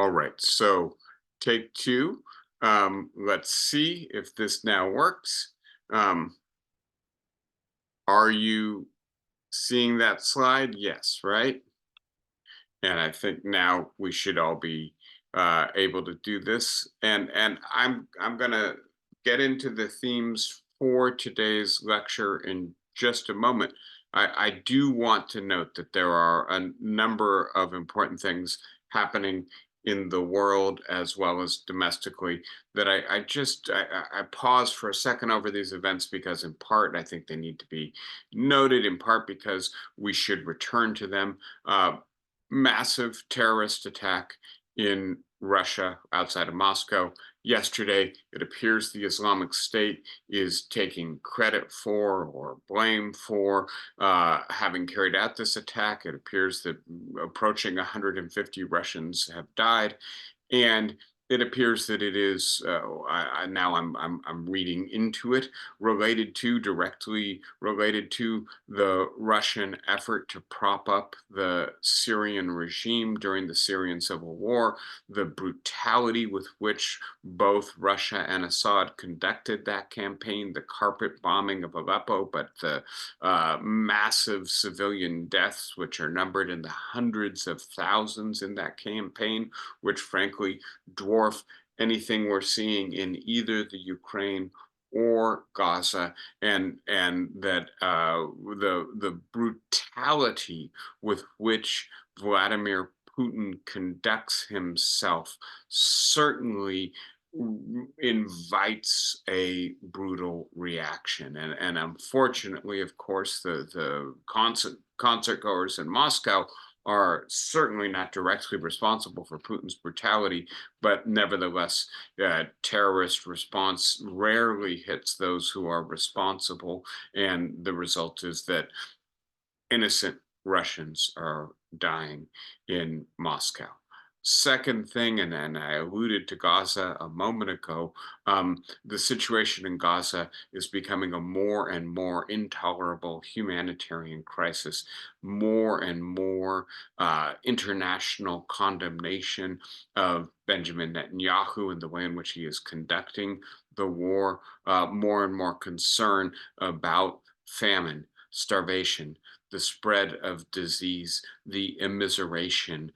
All right, so take two. Let's see if this now works. Um, are you seeing that slide? Yes, right? And I think now we should all be able to do this. And I'm gonna get into the themes for today's lecture in just a moment. I do want to note that there are a number of important things happening in the world as well as domestically that I pause for a second over these events because in part I think they need to be noted, in part because we should return to them. Massive terrorist attack in Russia outside of Moscow. Yesterday, it appears the Islamic State is taking credit for or blame for having carried out this attack. It appears that approaching 150 Russians have died. And it appears that it is now I'm reading into it directly related to the Russian effort to prop up the Syrian regime during the Syrian civil war, the brutality with which both Russia and Assad conducted that campaign, the carpet bombing of Aleppo, but the massive civilian deaths, which are numbered in the hundreds of thousands in that campaign, which frankly dwarf anything we're seeing in either the Ukraine or Gaza, and that the brutality with which Vladimir Putin conducts himself certainly invites a brutal reaction. And unfortunately, of course, the concert goers in Moscow are certainly not directly responsible for Putin's brutality, but nevertheless, terrorist response rarely hits those who are responsible. And the result is that innocent Russians are dying in Moscow. Second thing, and I alluded to Gaza a moment ago, the situation in Gaza is becoming a more and more intolerable humanitarian crisis, more and more international condemnation of Benjamin Netanyahu and the way in which he is conducting the war, more and more concern about famine, starvation, the spread of disease, the immiseration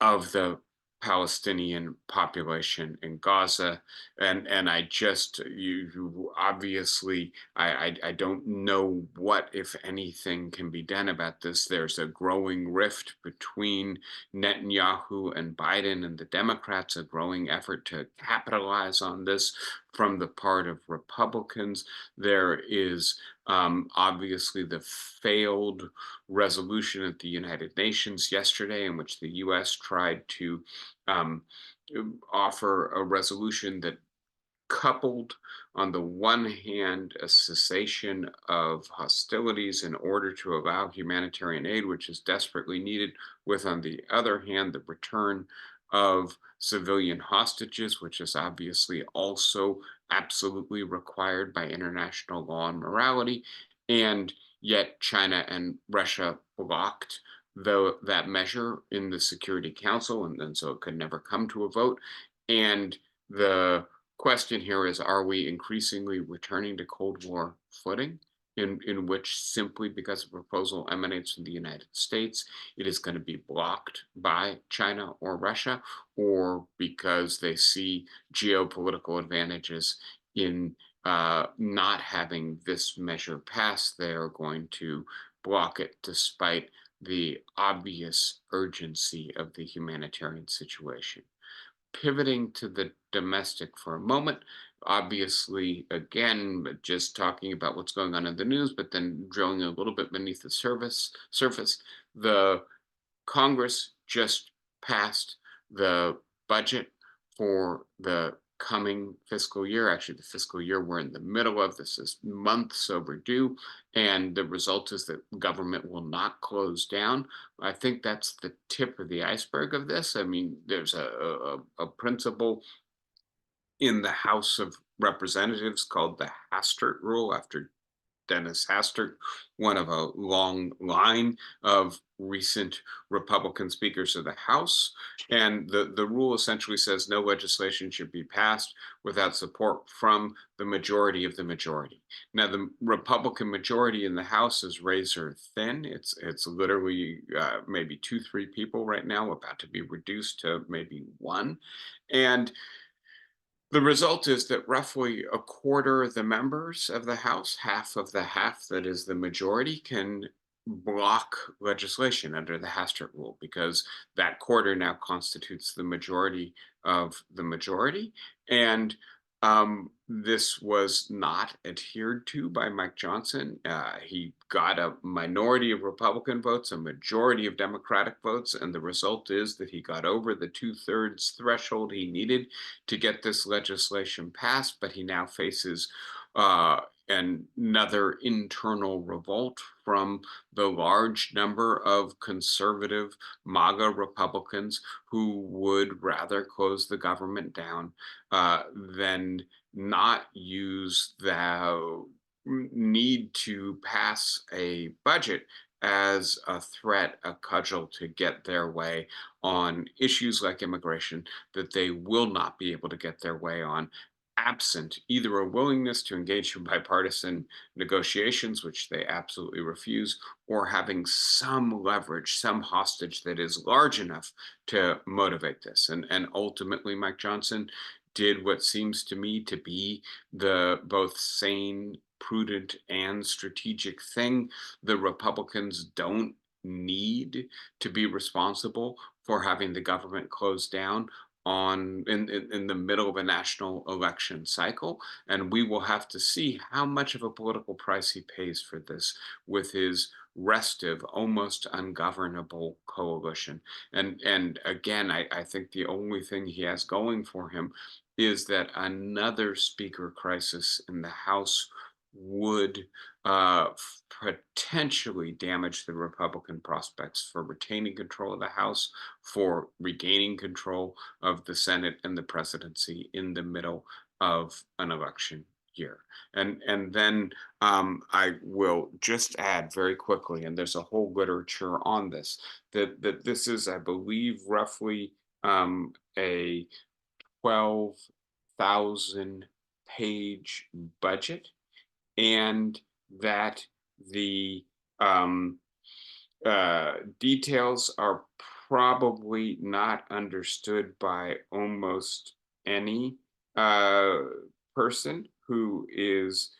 of the Palestinian population in Gaza, and I just you obviously I don't know what if anything can be done about this. There's a growing rift between Netanyahu and Biden and the Democrats, a growing effort to capitalize on this from the part of Republicans. There is obviously the failed resolution at the United Nations yesterday, in which the U.S. tried to um, offer a resolution that coupled, on the one hand, a cessation of hostilities in order to allow humanitarian aid, which is desperately needed, with, on the other hand, the return of civilian hostages, which is obviously also absolutely required by international law and morality. And yet, China and Russia blocked that measure in the Security Council, and so it could never come to a vote. And the question here is, are we increasingly returning to Cold War footing, in which simply because a proposal emanates from the United States, it is going to be blocked by China or Russia, or because they see geopolitical advantages in not having this measure passed, they are going to block it despite the obvious urgency of the humanitarian situation. Pivoting to the domestic for a moment, obviously, again, just talking about what's going on in the news, but then drilling a little bit beneath the surface, the Congress just passed the budget for the coming fiscal year. Actually, the fiscal year we're in the middle of, this is months overdue. And the result is that government will not close down. I think that's the tip of the iceberg of this. I mean, there's a principle in the House of Representatives called the Hastert Rule, after Dennis Hastert, one of a long line of recent Republican speakers of the House. And the rule essentially says no legislation should be passed without support from the majority of the majority. Now, the Republican majority in the House is razor thin. It's literally maybe two, three people right now, about to be reduced to maybe one. And the result is that roughly a quarter of the members of the House, half of the half that is the majority, can block legislation under the Hastert rule because that quarter now constitutes the majority of the majority. And this was not adhered to by Mike Johnson. He got a minority of Republican votes, a majority of Democratic votes, and the result is that he got over the two-thirds threshold he needed to get this legislation passed, but he now faces uh, another internal revolt from the large number of conservative MAGA Republicans who would rather close the government down than not use the need to pass a budget as a threat, a cudgel to get their way on issues like immigration that they will not be able to get their way on absent either a willingness to engage in bipartisan negotiations, which they absolutely refuse, or having some leverage, some hostage that is large enough to motivate this. And ultimately, Mike Johnson did what seems to me to be the both sane, prudent, and strategic thing. The Republicans don't need to be responsible for having the government closed down in the middle of a national election cycle, and we will have to see how much of a political price he pays for this with his restive, almost ungovernable coalition. And again, I think the only thing he has going for him is that another speaker crisis in the House would potentially damage the Republican prospects for retaining control of the House, for regaining control of the Senate and the presidency in the middle of an election year. And then I will just add very quickly, and there's a whole literature on this, that this is, I believe, roughly a 12,000 page budget, and that the um, details are probably not understood by almost any uh, person who is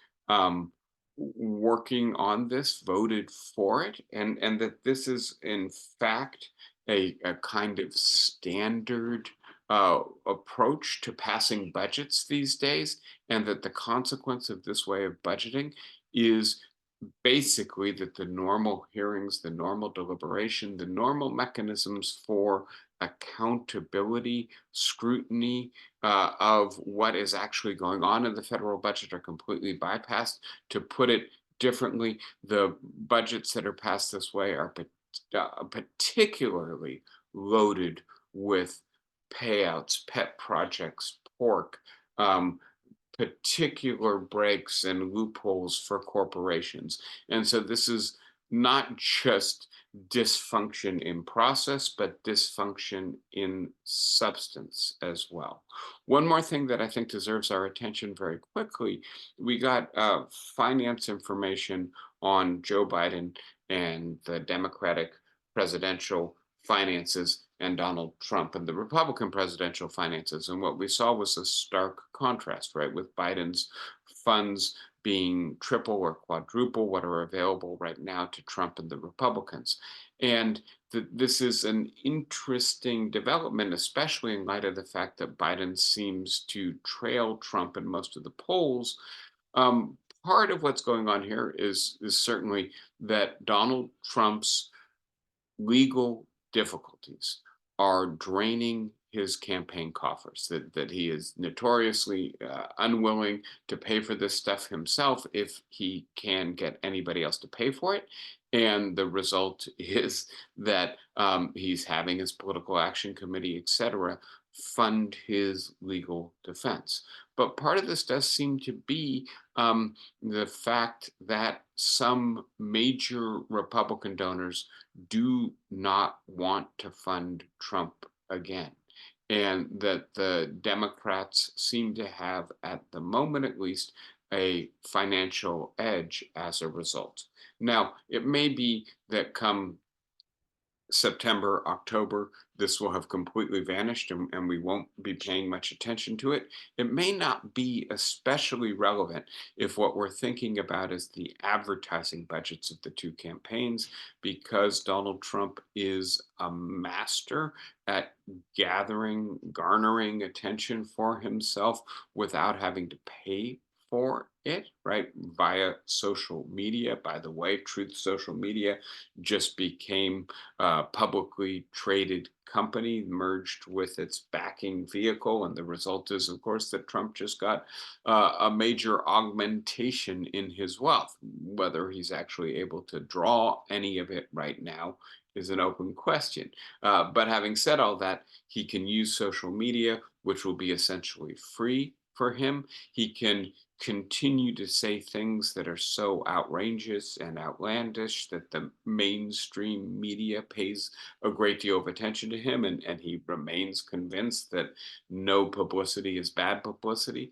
working on this, voted for it, and that this is in fact a kind of standard approach to passing budgets these days, and that the consequence of this way of budgeting is basically that the normal hearings, the normal deliberation, the normal mechanisms for accountability, scrutiny of what is actually going on in the federal budget are completely bypassed. To put it differently, the budgets that are passed this way are particularly loaded with payouts, pet projects, pork, um, particular breaks and loopholes for corporations. And so this is not just dysfunction in process, but dysfunction in substance as well. One more thing that I think deserves our attention very quickly, we got finance information on Joe Biden and the Democratic presidential finances and Donald Trump and the Republican presidential finances. And what we saw was a stark contrast, right? With Biden's funds being triple or quadruple what are available right now to Trump and the Republicans. And this is an interesting development, especially in light of the fact that Biden seems to trail Trump in most of the polls. Um, Part of what's going on here is certainly that Donald Trump's legal difficulties are draining his campaign coffers, that he is notoriously unwilling to pay for this stuff himself if he can get anybody else to pay for it. And the result is that he's having his political action committee, et cetera, fund his legal defense. But part of this does seem to be the fact that some major Republican donors do not want to fund Trump again. And that the Democrats seem to have, at the moment at least, a financial edge as a result. Now, it may be that come September, October, this will have completely vanished and we won't be paying much attention to it. It may not be especially relevant if what we're thinking about is the advertising budgets of the two campaigns, because Donald Trump is a master at garnering attention for himself without having to pay for it, right? Via social media. By the way, Truth Social Media just became publicly traded company, merged with its backing vehicle. And the result is, of course, that Trump just got a major augmentation in his wealth. Whether he's actually able to draw any of it right now is an open question. But having said all that, he can use social media, which will be essentially free for him. He can continue to say things that are so outrageous and outlandish that the mainstream media pays a great deal of attention to him, and he remains convinced that no publicity is bad publicity.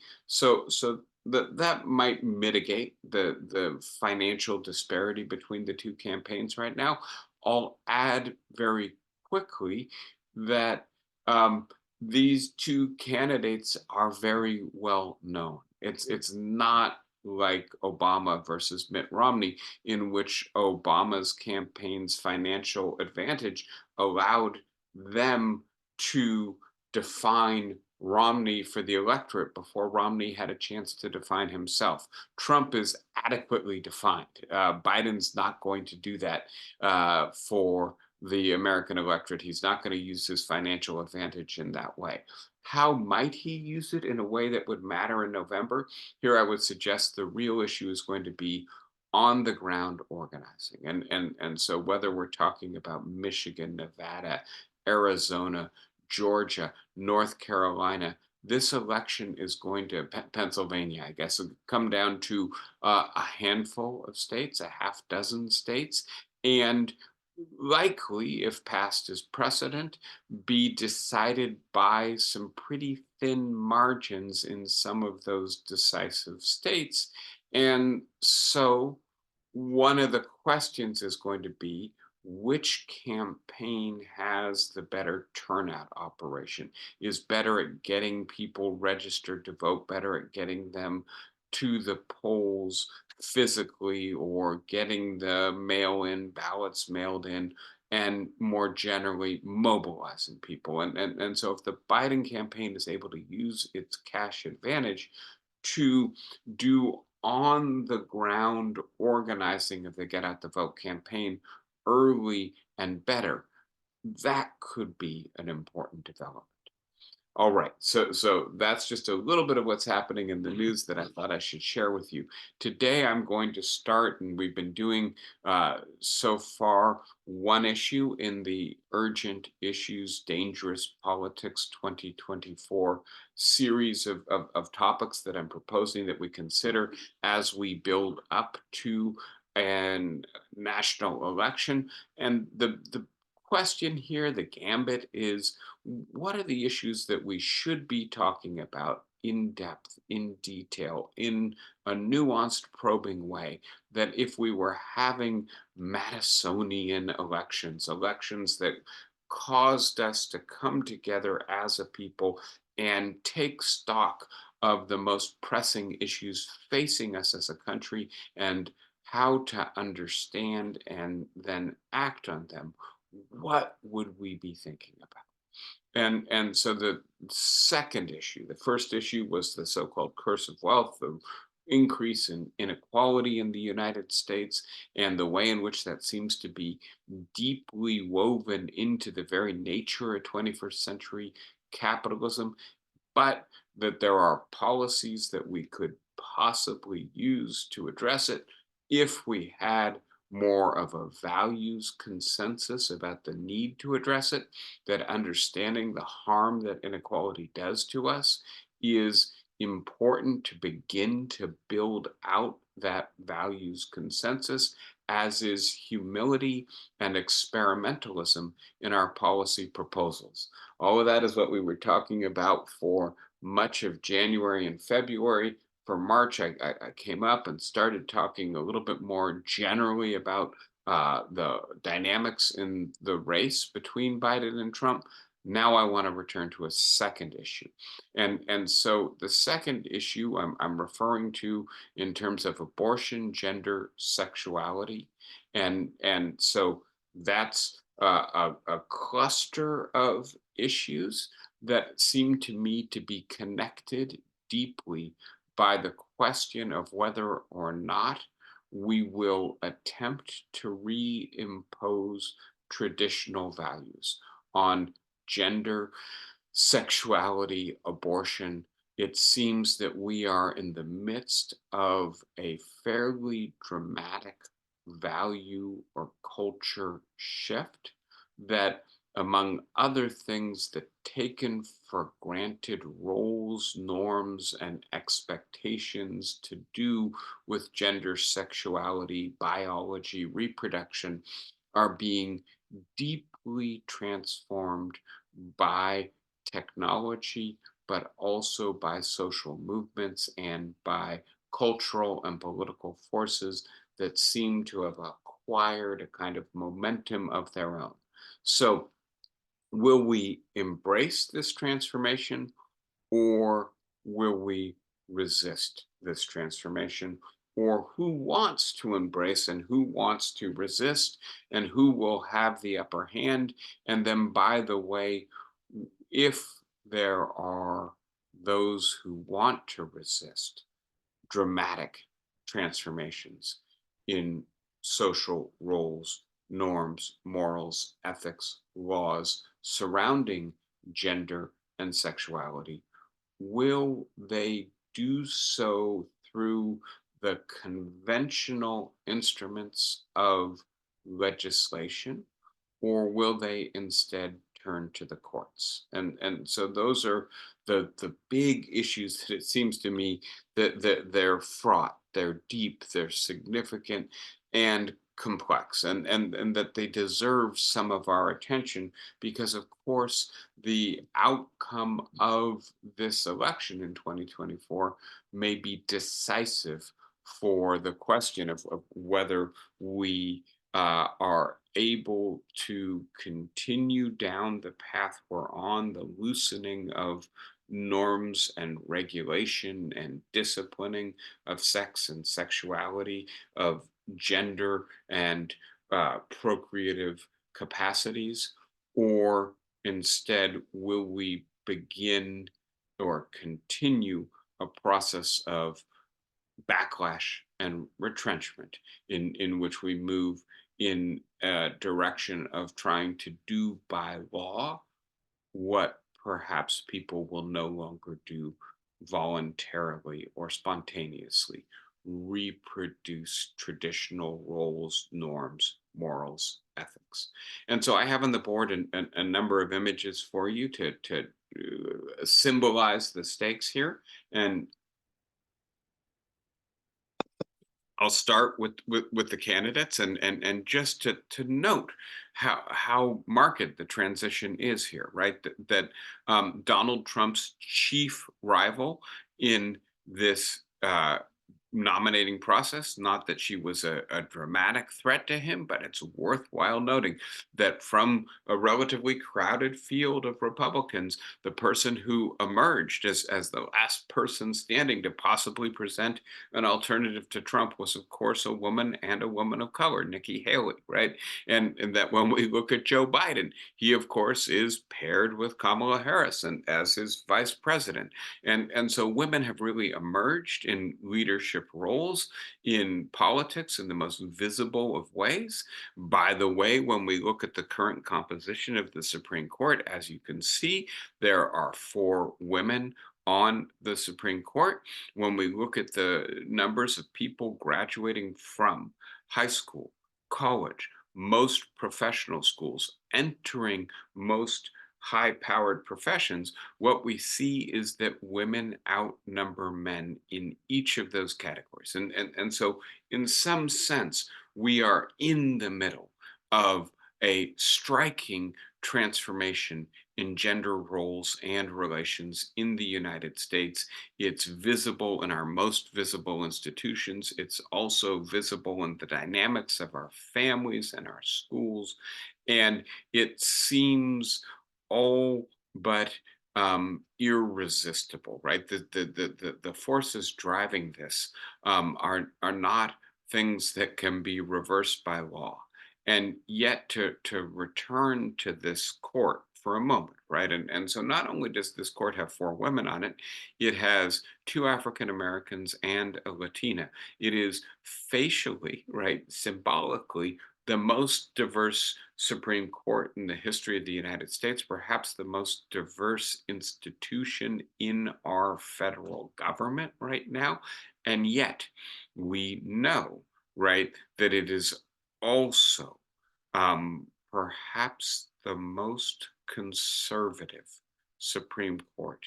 That might mitigate the financial disparity between the two campaigns right now. I'll add very quickly that these two candidates are very well known. It's not like Obama versus Mitt Romney, in which Obama's campaign's financial advantage allowed them to define Romney for the electorate before Romney had a chance to define himself. Trump is adequately defined. Biden's not going to do that for the American electorate. He's not going to use his financial advantage in that way. How might he use it in a way that would matter in November? Here, I would suggest the real issue is going to be on the ground organizing. And so whether we're talking about Michigan, Nevada, Arizona, Georgia, North Carolina, this election is going to Pennsylvania, I guess, come down to a handful of states, a half dozen states, and likely, if passed as precedent, be decided by some pretty thin margins in some of those decisive states. And so, one of the questions is going to be, which campaign has the better turnout operation, is better at getting people registered to vote, better at getting them to the polls physically, or getting the mail-in ballots mailed in, and more generally mobilizing people. And so if the Biden campaign is able to use its cash advantage to do on the ground organizing of the Get Out the Vote campaign early and better, that could be an important development. All right. So that's just a little bit of what's happening in the news that I thought I should share with you. Today I'm going to start, and we've been doing so far one issue in the Urgent Issues Dangerous Politics 2024 series of topics that I'm proposing that we consider as we build up to an national election. And the question here, the gambit is, what are the issues that we should be talking about in depth, in detail, in a nuanced, probing way, that if we were having Madisonian elections, elections that caused us to come together as a people and take stock of the most pressing issues facing us as a country and how to understand and then act on them, what would we be thinking about? And so the second issue, the first issue was the so-called curse of wealth, the increase in inequality in the United States, and the way in which that seems to be deeply woven into the very nature of 21st century capitalism, but that there are policies that we could possibly use to address it if we had more of a values consensus about the need to address it, that understanding the harm that inequality does to us is important to begin to build out that values consensus, as is humility and experimentalism in our policy proposals. All of that is what we were talking about for much of January and February. For March, I came up and started talking a little bit more generally about the dynamics in the race between Biden and Trump. Now I want to return to a second issue. And so the second issue I'm referring to in terms of abortion, gender, sexuality. And so that's a cluster of issues that seem to me to be connected deeply by the question of whether or not we will attempt to reimpose traditional values on gender, sexuality, abortion. It seems that we are in the midst of a fairly dramatic value or culture shift that, among other things, that taken for granted roles, norms, and expectations to do with gender, sexuality, biology, reproduction are being deeply transformed by technology, but also by social movements and by cultural and political forces that seem to have acquired a kind of momentum of their own. So, will we embrace this transformation, or will we resist this transformation? Or who wants to embrace and who wants to resist, and who will have the upper hand? And then, by the way, if there are those who want to resist dramatic transformations in social roles, norms, morals, ethics, laws surrounding gender and sexuality, will they do so through the conventional instruments of legislation, or will they instead turn to the courts? And so those are the big issues that it seems to me that they're fraught, they're deep, they're significant, and complex, and that they deserve some of our attention, because of course the outcome of this election in 2024 may be decisive for the question of whether we are able to continue down the path we're on, the loosening of norms and regulation and disciplining of sex and sexuality, of gender and procreative capacities, or instead will we begin or continue a process of backlash and retrenchment, in which we move in a direction of trying to do by law what perhaps people will no longer do voluntarily or spontaneously: reproduce traditional roles, norms, morals, ethics. And so I have on the board a number of images for you to symbolize the stakes here. And I'll start with the candidates, and just to note how marked the transition is here, right? That Donald Trump's chief rival in this nominating process, not that she was a dramatic threat to him, but it's worthwhile noting that from a relatively crowded field of Republicans, the person who emerged as the last person standing to possibly present an alternative to Trump was, of course, a woman, and a woman of color, Nikki Haley, right? And that when we look at Joe Biden, he, of course, is paired with Kamala Harris and as his vice president. And so women have really emerged in leadership roles in politics in the most visible of ways. By the way, when we look at the current composition of the Supreme Court, as you can see, there are 4 women on the Supreme Court. When we look at the numbers of people graduating from high school, college, most professional schools, entering most high powered professions, what we see is that women outnumber men in each of those categories. And so, in some sense, we are in the middle of a striking transformation in gender roles and relations in the United States. It's visible in our most visible institutions. It's also visible in the dynamics of our families and our schools. And it seems all but irresistible, right? The forces driving this are not things that can be reversed by law. And yet to return to this court for a moment, right? And so not only does this court have four women on it, it has two African Americans and a Latina. It is facially, right, symbolically, the most diverse Supreme Court in the history of the United States, perhaps the most diverse institution in our federal government right now. And yet we know, right, that it is also perhaps the most conservative Supreme Court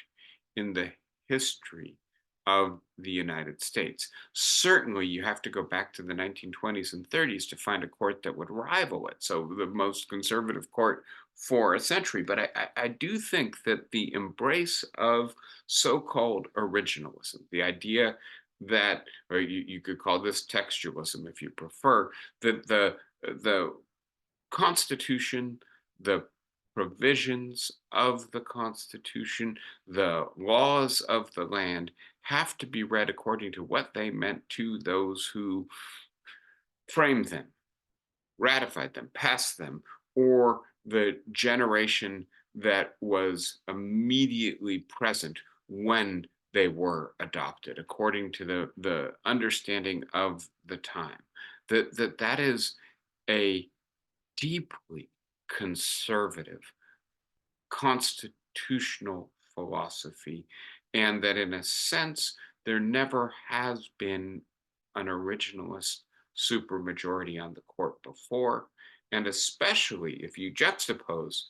in the history of the United States. Certainly, you have to go back to the 1920s and 30s to find a court that would rival it. So, the most conservative court for a century. But I do think that the embrace of so called originalism, the idea that, or you could call this textualism if you prefer, that the Constitution, the provisions of the Constitution, the laws of the land have to be read according to what they meant to those who framed them, ratified them, passed them, or the generation that was immediately present when they were adopted, according to the understanding of the time. That is a deeply conservative constitutional philosophy, and that in a sense, there never has been an originalist supermajority on the court before. And especially if you juxtapose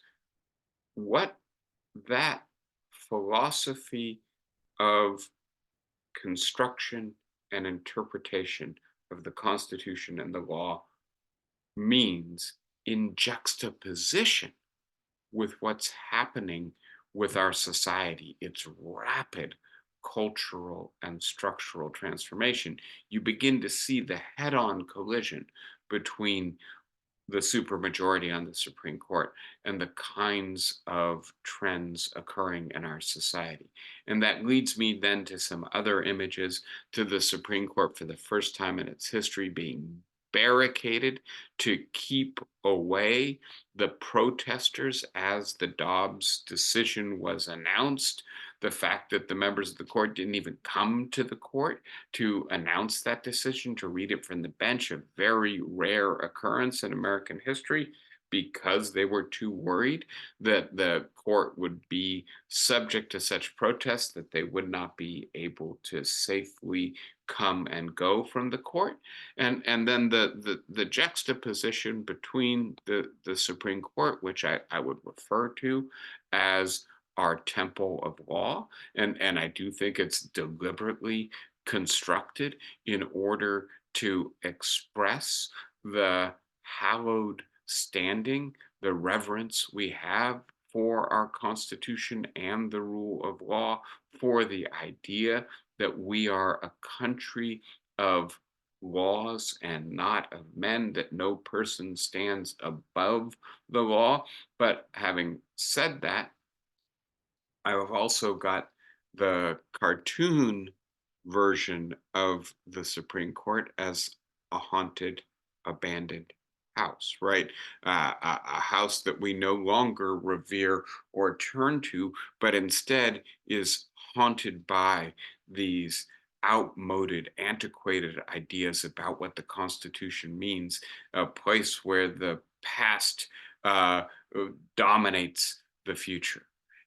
what that philosophy of construction and interpretation of the Constitution and the law means in juxtaposition with what's happening with our society, its rapid cultural and structural transformation, you begin to see the head on collision between the supermajority on the Supreme Court and the kinds of trends occurring in our society. And that leads me then to some other images, to the Supreme Court for the first time in its history being barricaded to keep away the protesters as the Dobbs decision was announced. The fact that the members of the court didn't even come to the court to announce that decision, to read it from the bench, a very rare occurrence in American history, because they were too worried that the court would be subject to such protests that they would not be able to safely come and go from the court. And then the juxtaposition between the Supreme Court, which I would refer to as our temple of law, and I do think it's deliberately constructed in order to express the hallowed standing, the reverence we have for our Constitution and the rule of law, for the idea that we are a country of laws and not of men, that no person stands above the law. But having said that, I have also got the cartoon version of the Supreme Court as a haunted, abandoned house, right? A house that we no longer revere or turn to, but instead is haunted by these outmoded, antiquated ideas about what the Constitution means, a place where the past uh, dominates the future.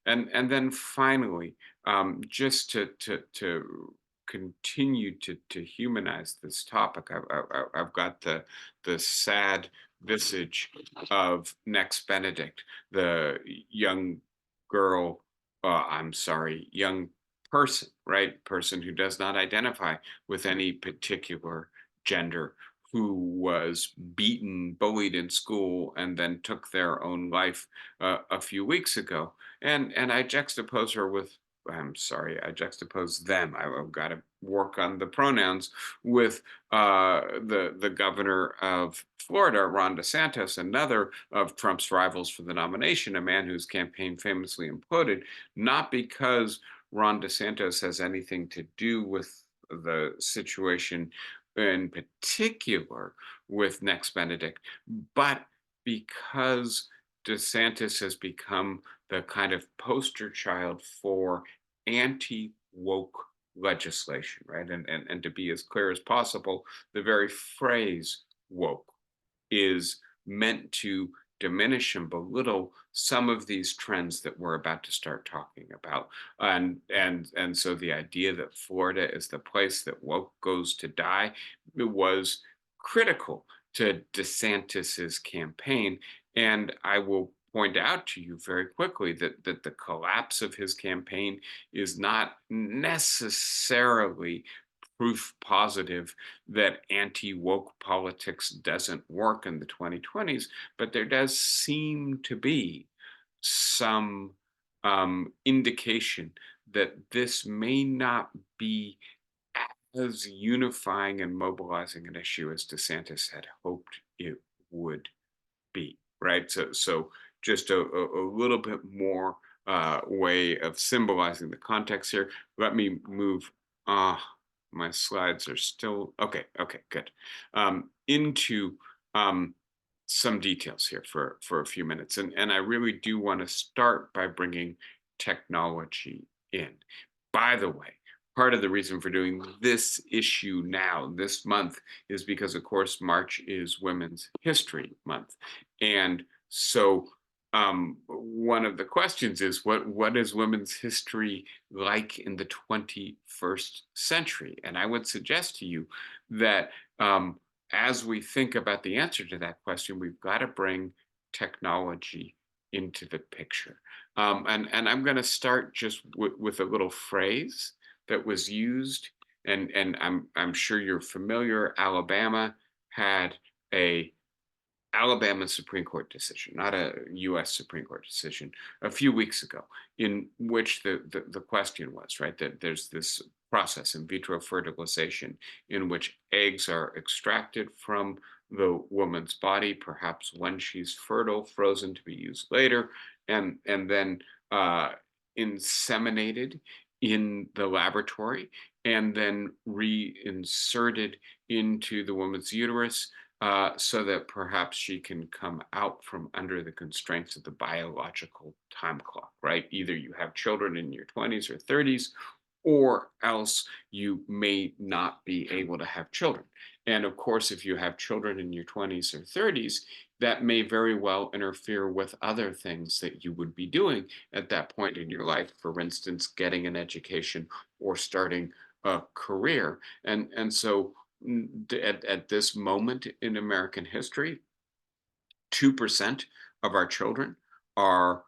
And then finally, just to continue to humanize this topic, I've got the sad visage of Next Benedict, the young girl, I'm sorry, young person, right? Person who does not identify with any particular gender, who was beaten, bullied in school, and then took their own life a few weeks ago. And I juxtapose her with, I'm sorry, I juxtapose them. I've got to work on the pronouns with the governor of Florida, Ron DeSantis, another of Trump's rivals for the nomination, a man whose campaign famously imploded, not because Ron DeSantis has anything to do with the situation in particular with Next Benedict, but because DeSantis has become the kind of poster child for anti woke legislation, right? And to be as clear as possible, the very phrase woke is meant to diminish and belittle some of these trends that we're about to start talking about. And so the idea that Florida is the place that woke goes to die, it was critical to DeSantis's campaign. And I will point out to you very quickly that the collapse of his campaign is not necessarily proof positive that anti woke politics doesn't work in the 2020s, but there does seem to be some indication that this may not be as unifying and mobilizing an issue as DeSantis had hoped it would be, right? So just a little bit more way of symbolizing the context here. Let me move. Uh, my slides are still okay. Okay, good. Into some details here for a few minutes, and I really do want to start by bringing technology in. By the way, part of the reason for doing this issue now, this month, is because, of course, March is Women's History Month. And so one of the questions is what is women's history like in the 21st century? And I would suggest to you that as we think about the answer to that question, we've got to bring technology into the picture. And I'm going to start just with a little phrase that was used, and I'm sure you're familiar. A Alabama Supreme Court decision, not a U.S. Supreme Court decision, a few weeks ago, in which the question was, right, that there's this process, in vitro fertilization, in which eggs are extracted from the woman's body, perhaps when she's fertile, frozen to be used later, and then inseminated in the laboratory, and then reinserted into the woman's uterus, so that perhaps she can come out from under the constraints of the biological time clock, right? Either you have children in your 20s or 30s, or else you may not be able to have children. And of course, if you have children in your 20s or 30s, that may very well interfere with other things that you would be doing at that point in your life. For instance, getting an education or starting a career. And so at this moment in American history, 2% of our children are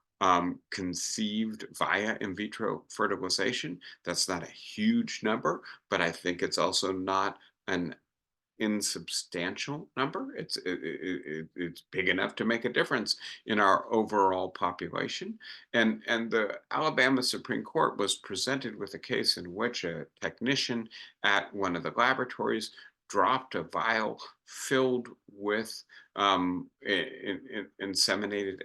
conceived via in vitro fertilization. That's not a huge number, but I think it's also not an insubstantial number. It's big enough to make a difference in our overall population. And the Alabama Supreme Court was presented with a case in which a technician at one of the laboratories dropped a vial filled with inseminated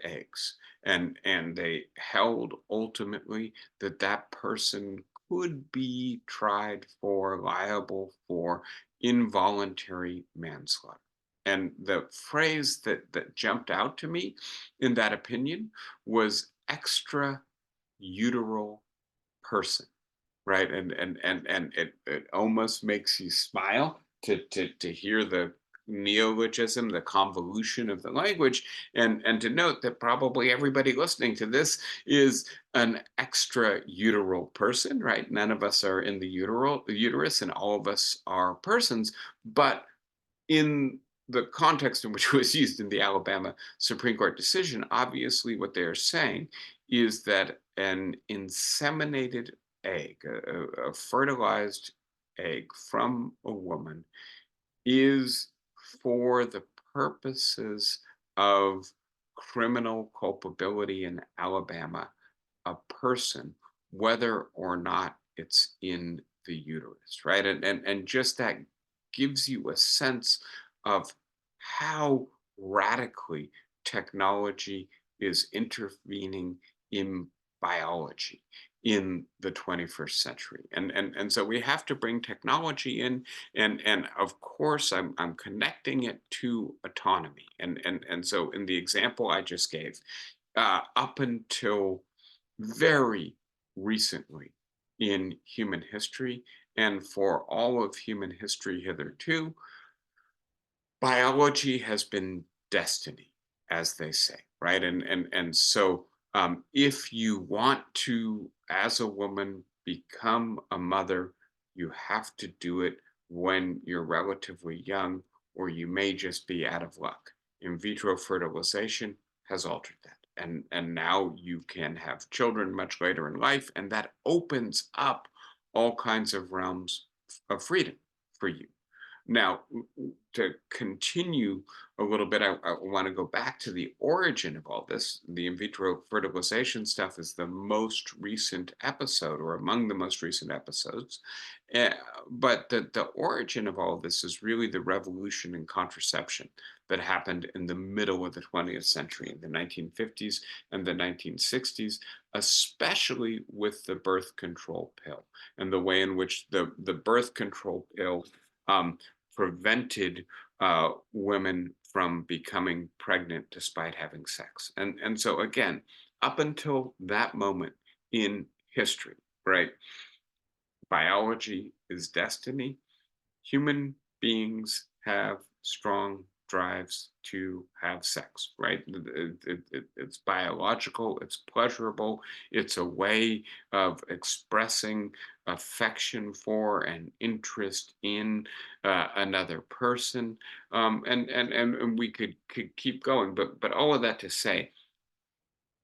eggs, and they held ultimately that that person could be tried for liable for involuntary manslaughter. And the phrase that jumped out to me in that opinion was extra uteral person, right? And it almost makes you smile to hear the neologism, the convolution of the language, and to note that probably everybody listening to this is an extra uteral person, right? None of us are in the uterus, and all of us are persons, but in the context in which it was used in the Alabama Supreme Court decision, obviously what they are saying is that an inseminated egg, a fertilized egg from a woman, is for the purposes of criminal culpability in Alabama a person, whether or not it's in the uterus, right? And just that gives you a sense of how radically technology is intervening in biology in the 21st century. And so we have to bring technology in, and of course I'm connecting it to autonomy. And so in the example I just gave, up until very recently in human history, and for all of human history hitherto, biology has been destiny, as they say, right? And so if you want to, as a woman, become a mother, you have to do it when you're relatively young, or you may just be out of luck. In vitro fertilization has altered that. And now you can have children much later in life, and that opens up all kinds of realms of freedom for you. Now, to continue a little bit, I want to go back to the origin of all this. The in vitro fertilization stuff is the most recent episode, or among the most recent episodes. Uh, but the origin of all of this is really the revolution in contraception that happened in the middle of the 20th century, in the 1950s and the 1960s, especially with the birth control pill and the way in which the birth control pill um, prevented women from becoming pregnant despite having sex. And so again, up until that moment in history, right? Biology is destiny. Human beings have strong drives to have sex, right? It's biological, it's pleasurable, it's a way of expressing affection for and interest in another person. And we could keep going, but all of that to say,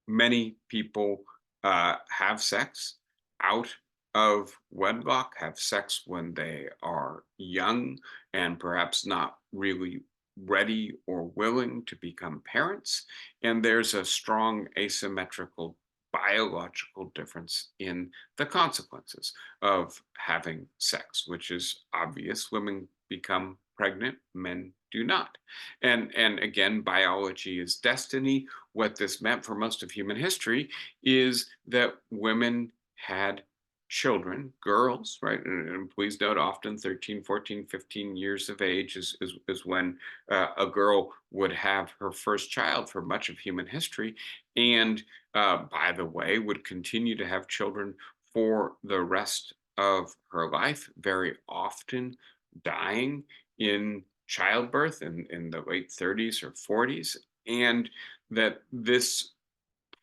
many people have sex out of wedlock, have sex when they are young and perhaps not really ready or willing to become parents. And there's a strong asymmetrical biological difference in the consequences of having sex, which is obvious. Women become pregnant, men do not. And again, biology is destiny. What this meant for most of human history is that women had children, girls, right? And please note, often 13, 14, 15 years of age is when a girl would have her first child for much of human history. And by the way, would continue to have children for the rest of her life, very often dying in childbirth in the late 30s or 40s. And that this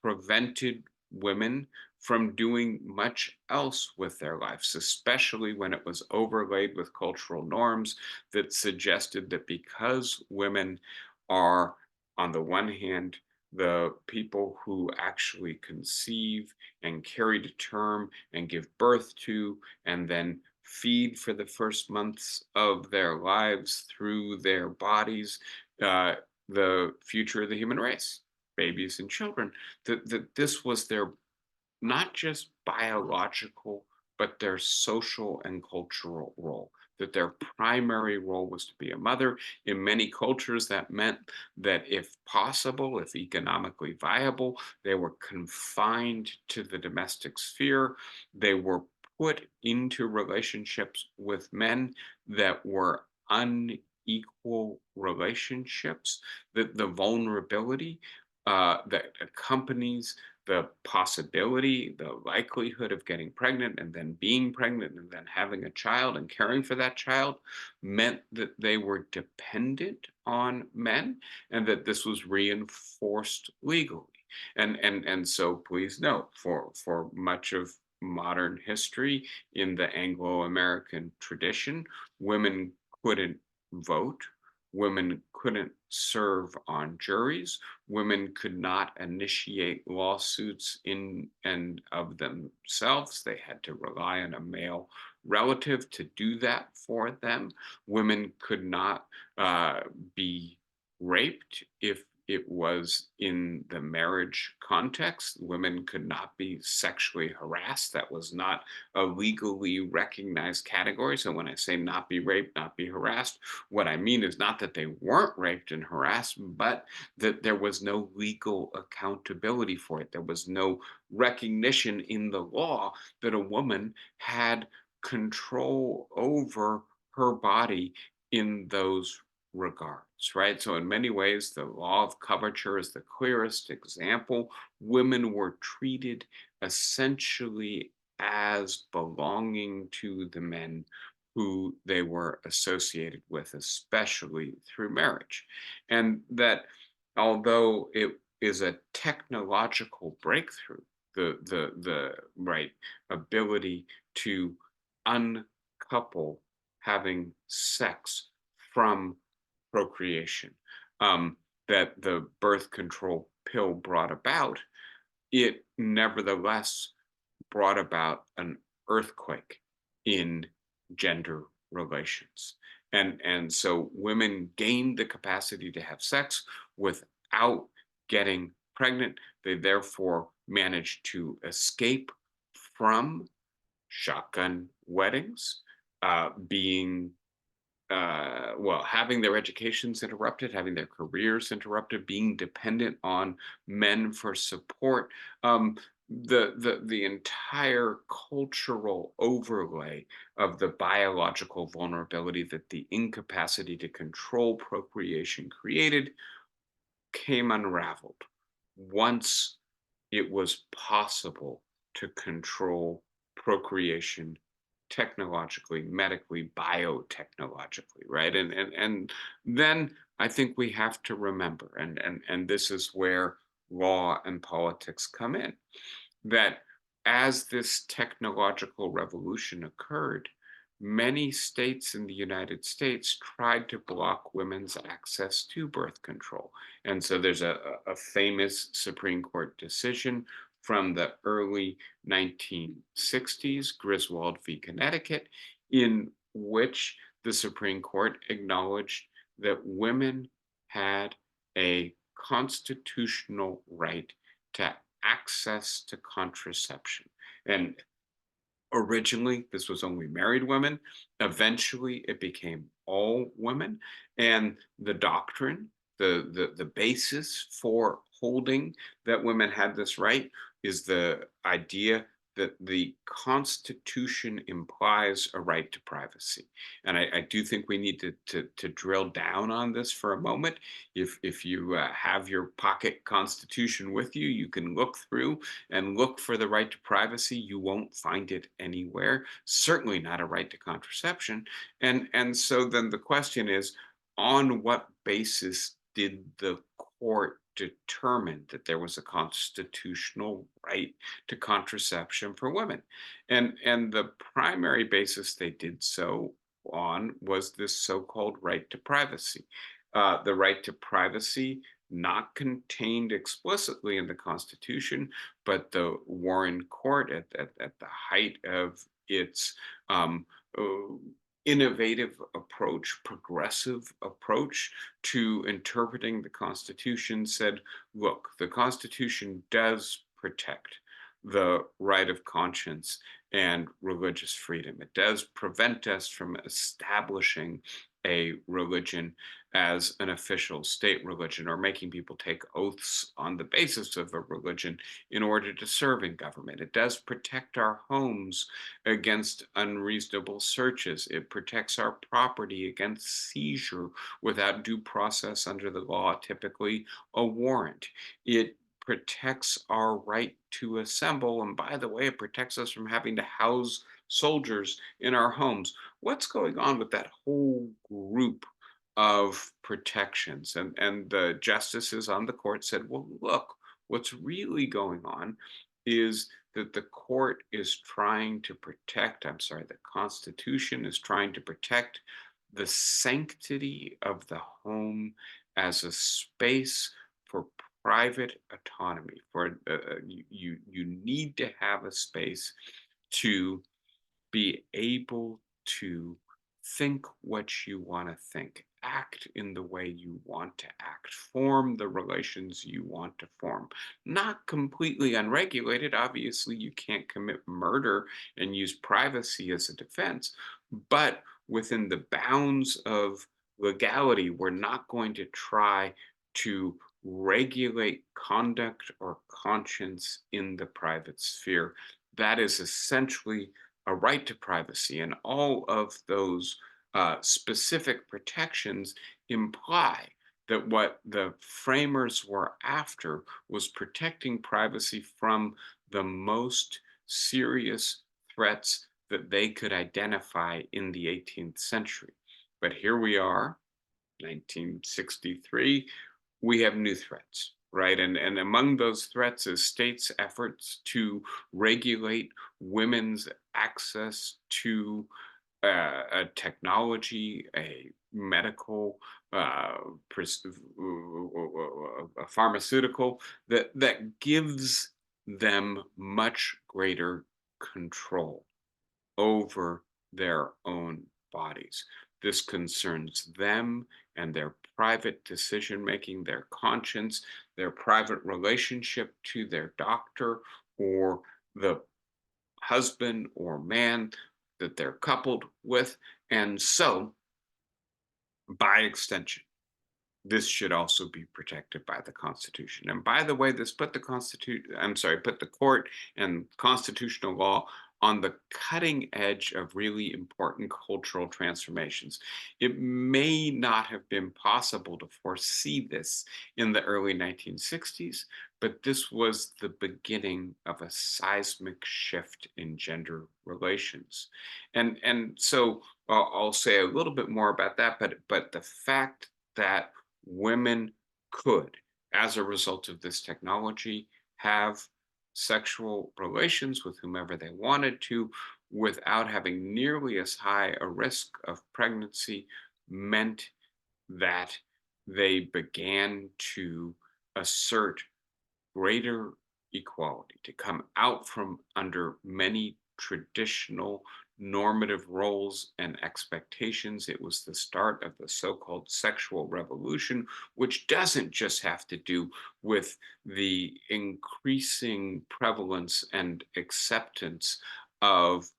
prevented women from doing much else with their lives, especially when it was overlaid with cultural norms that suggested that because women are, on the one hand, the people who actually conceive and carry to term and give birth to, and then feed for the first months of their lives through their bodies, uh, the future of the human race, babies and children, that this was their not just biological, but their social and cultural role. That their primary role was to be a mother. In many cultures, that meant that if possible, if economically viable, they were confined to the domestic sphere. They were put into relationships with men that were unequal relationships, that the vulnerability that accompanies the possibility, the likelihood of getting pregnant and then being pregnant and then having a child and caring for that child meant that they were dependent on men, and that this was reinforced legally. And so please note, for much of modern history in the Anglo-American tradition, women couldn't vote, Women couldn't serve on juries. Women could not initiate lawsuits in and of themselves. They had to rely on a male relative to do that for them. Women could not uh, be raped if it was in the marriage context. Women could not be sexually harassed. That was not a legally recognized category. So when I say not be raped, not be harassed, what I mean is not that they weren't raped and harassed, but that there was no legal accountability for it. There was no recognition in the law that a woman had control over her body in those regards, right? So, in many ways, the law of coverture is the clearest example. Women were treated essentially as belonging to the men who they were associated with, especially through marriage. And that although it is a technological breakthrough, the right ability to uncouple having sex from procreation, that the birth control pill brought about, it nevertheless brought about an earthquake in gender relations. And so women gained the capacity to have sex without getting pregnant. They therefore managed to escape from shotgun weddings, being well, having their educations interrupted, having their careers interrupted, being dependent on men for support. The entire cultural overlay of the biological vulnerability that the incapacity to control procreation created came unraveled once it was possible to control procreation technologically, medically, biotechnologically, right? And then I think we have to remember, and this is where law and politics come in, that as this technological revolution occurred, many states in the United States tried to block women's access to birth control. And so there's a famous Supreme Court decision from the early 1960s, Griswold v. Connecticut, in which the Supreme Court acknowledged that women had a constitutional right to access to contraception. And originally, this was only married women. Eventually, it became all women. And the doctrine, the basis for holding that women had this right is the idea that the Constitution implies a right to privacy. And I do think we need to drill down on this for a moment. If you have your pocket Constitution with you, you can look through and look for the right to privacy. You won't find it anywhere, certainly not a right to contraception. And so then the question is, on what basis did the court determine that there was a constitutional right to contraception for women? And the primary basis they did so on was this so-called right to privacy. The right to privacy, not contained explicitly in the Constitution, but the Warren Court, at the height of its uh, innovative approach, progressive approach to interpreting the Constitution, said, look, the Constitution does protect the right of conscience and religious freedom. It does prevent us from establishing a religion as an official state religion, or making people take oaths on the basis of a religion in order to serve in government. It does protect our homes against unreasonable searches. It protects our property against seizure without due process under the law, typically a warrant. It protects our right to assemble. And by the way, it protects us from having to house soldiers in our homes. What's going on with that whole group of protections? And the justices on the court said, well, look, what's really going on is that the court is trying to protect, I'm sorry, the Constitution is trying to protect the sanctity of the home as a space for private autonomy. For you need to have a space to be able to think what you want to think, act in the way you want to act, form the relations you want to form. Not completely unregulated. Obviously, you can't commit murder and use privacy as a defense, but within the bounds of legality, we're not going to try to regulate conduct or conscience in the private sphere. That is essentially a right to privacy, and all of those specific protections imply that what the framers were after was protecting privacy from the most serious threats that they could identify in the 18th century. But here we are, 1963, we have new threats, right? And among those threats is states' efforts to regulate women's access to a technology, a medical, a pharmaceutical that gives them much greater control over their own bodies. This concerns them and their private decision making, their conscience, their private relationship to their doctor or the husband or man that they're coupled with. And so, by extension, this should also be protected by the Constitution. And by the way, this put the put the court and constitutional law on the cutting edge of really important cultural transformations. It may not have been possible to foresee this in the early 1960s, but this was the beginning of a seismic shift in gender relations. And so I'll say a little bit more about that, but the fact that women could, as a result of this technology, have sexual relations with whomever they wanted to without having nearly as high a risk of pregnancy meant that they began to assert greater equality, to come out from under many traditional normative roles and expectations. It was the start of the so called sexual revolution, which doesn't just have to do with the increasing prevalence and acceptance of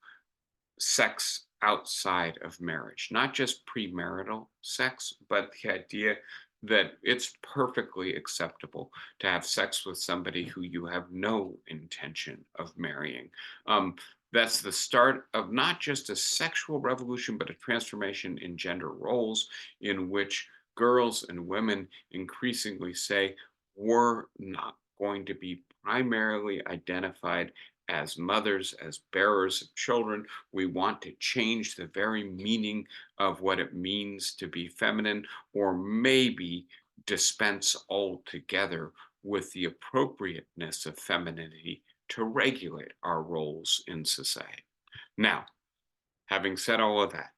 sex outside of marriage, not just premarital sex, but the idea that it's perfectly acceptable to have sex with somebody who you have no intention of marrying. Um, that's the start of not just a sexual revolution, but a transformation in gender roles in which girls and women increasingly say, we're not going to be primarily identified as mothers, as bearers of children. We want to change the very meaning of what it means to be feminine, or maybe dispense altogether with the appropriateness of femininity to regulate our roles in society. Now, having said all of that,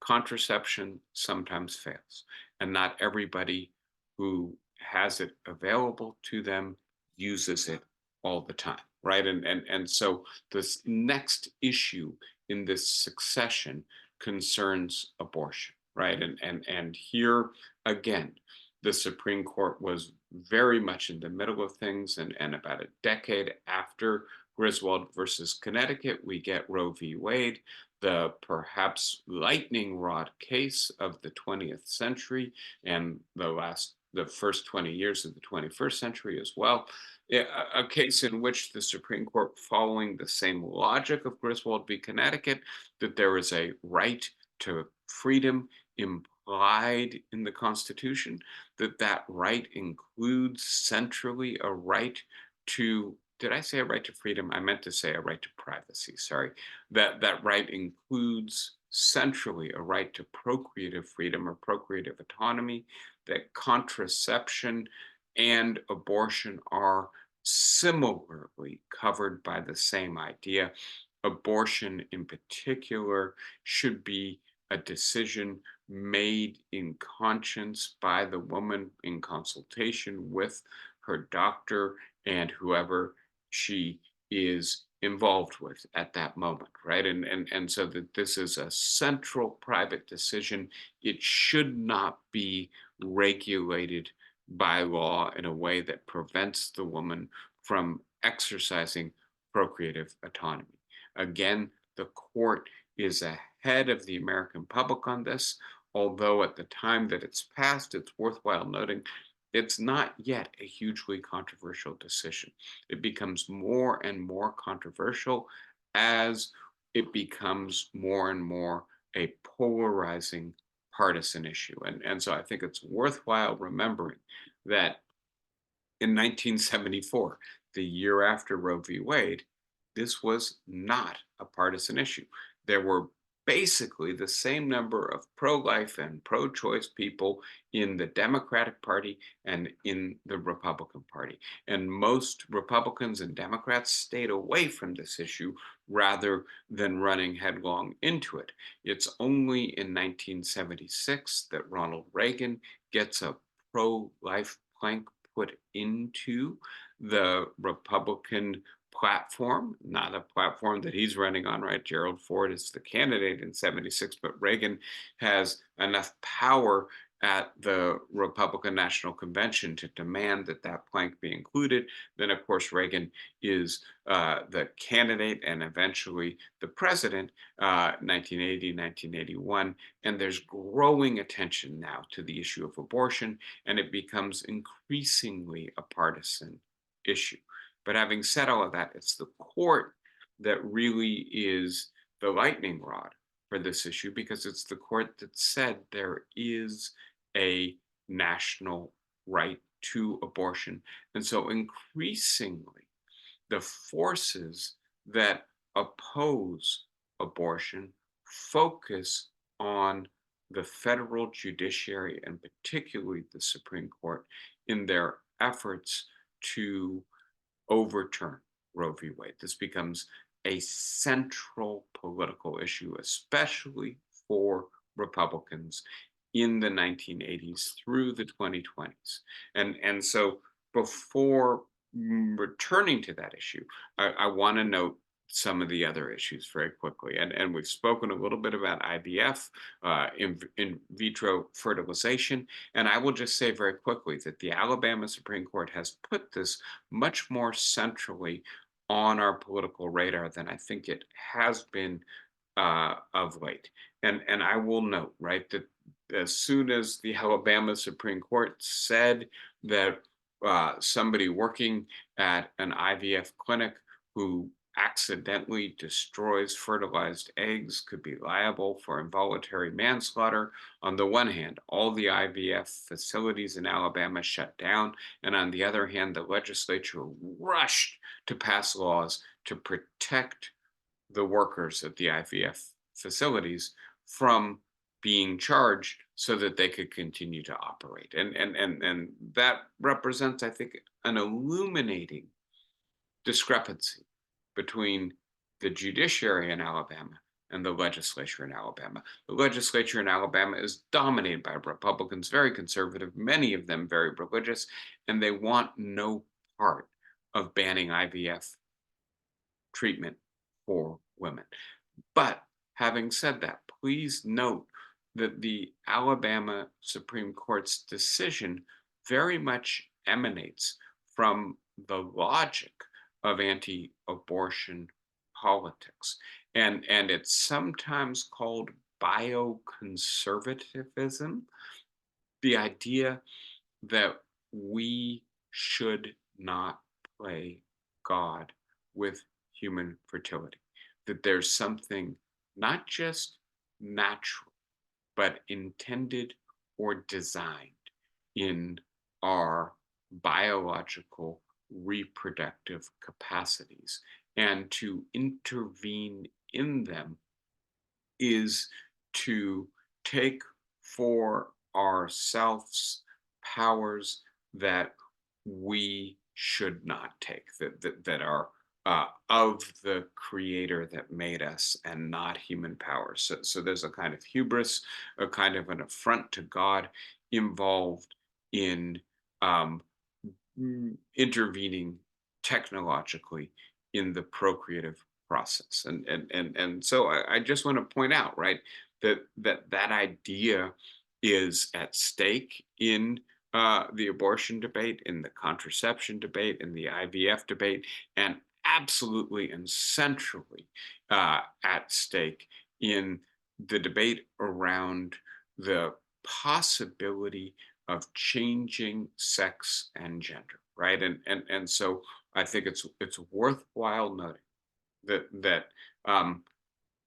contraception sometimes fails, and not everybody who has it available to them uses it all the time, right? And so this next issue in this succession concerns abortion, right? And here again, the Supreme Court was very much in the middle of things, and about a decade after Griswold versus Connecticut, we get Roe v. Wade, the perhaps lightning rod case of the 20th century and the first 20 years of the 21st century as well. A case in which the Supreme Court, following the same logic of Griswold v. Connecticut, that there is a right to freedom implied in the Constitution, that right includes centrally a right to, did I say a right to freedom? I meant to say a right to privacy, sorry. That right includes centrally a right to procreative freedom or procreative autonomy, that contraception and abortion are similarly covered by the same idea. Abortion in particular should be a decision made in conscience by the woman in consultation with her doctor and whoever she is involved with at that moment, right? And so that this is a central private decision. It should not be regulated by law in a way that prevents the woman from exercising procreative autonomy. Again, the court is ahead of the American public on this, although at the time that it's passed, it's worthwhile noting it's not yet a hugely controversial decision. It becomes more and more controversial as it becomes more and more a polarizing partisan issue. And so I think it's worthwhile remembering that in 1974, the year after Roe v. Wade, this was not a partisan issue. There were basically the same number of pro life and pro choice people in the Democratic Party and in the Republican Party. And most Republicans and Democrats stayed away from this issue rather than running headlong into it. It's only in 1976 that Ronald Reagan gets a pro life plank put into the Republican platform, not a platform that he's running on, right? Gerald Ford is the candidate in 76, but Reagan has enough power at the Republican National Convention to demand that that plank be included. Then, of course, Reagan is the candidate and eventually the president, 1980, 1981. And there's growing attention now to the issue of abortion, and it becomes increasingly a partisan issue. But having said all of that, it's the court that really is the lightning rod for this issue because it's the court that said there is a national right to abortion. And so increasingly, the forces that oppose abortion focus on the federal judiciary and particularly the Supreme Court in their efforts to overturn Roe v. Wade. This becomes a central political issue, especially for Republicans in the 1980s through the 2020s. And so before returning to that issue, I want to note some of the other issues very quickly. And we've spoken a little bit about IVF, in vitro fertilization. And I will just say very quickly that the Alabama Supreme Court has put this much more centrally on our political radar than I think it has been of late. And I will note, right, that as soon as the Alabama Supreme Court said that somebody working at an IVF clinic who accidentally destroys fertilized eggs could be liable for involuntary manslaughter. On the one hand, all the IVF facilities in Alabama shut down. And on the other hand, the legislature rushed to pass laws to protect the workers at the IVF facilities from being charged so that they could continue to operate. And that represents, I think, an illuminating discrepancy between the judiciary in Alabama and the legislature in Alabama. The legislature in Alabama is dominated by Republicans, very conservative, many of them very religious, and they want no part of banning IVF treatment for women. But having said that, please note that the Alabama Supreme Court's decision very much emanates from the logic of anti-abortion politics. And it's sometimes called bioconservatism, the idea that we should not play God with human fertility, that there's something not just natural, but intended or designed in our biological reproductive capacities. And to intervene in them is to take for ourselves powers that we should not take, that are of the creator that made us and not human power. So there's a kind of hubris, a kind of an affront to God involved in um, intervening technologically in the procreative process. And so I just want to point out, right, that idea is at stake in the abortion debate, in the contraception debate, in the IVF debate, and absolutely and centrally at stake in the debate around the possibility of changing sex and gender, right? And so I think it's worthwhile noting that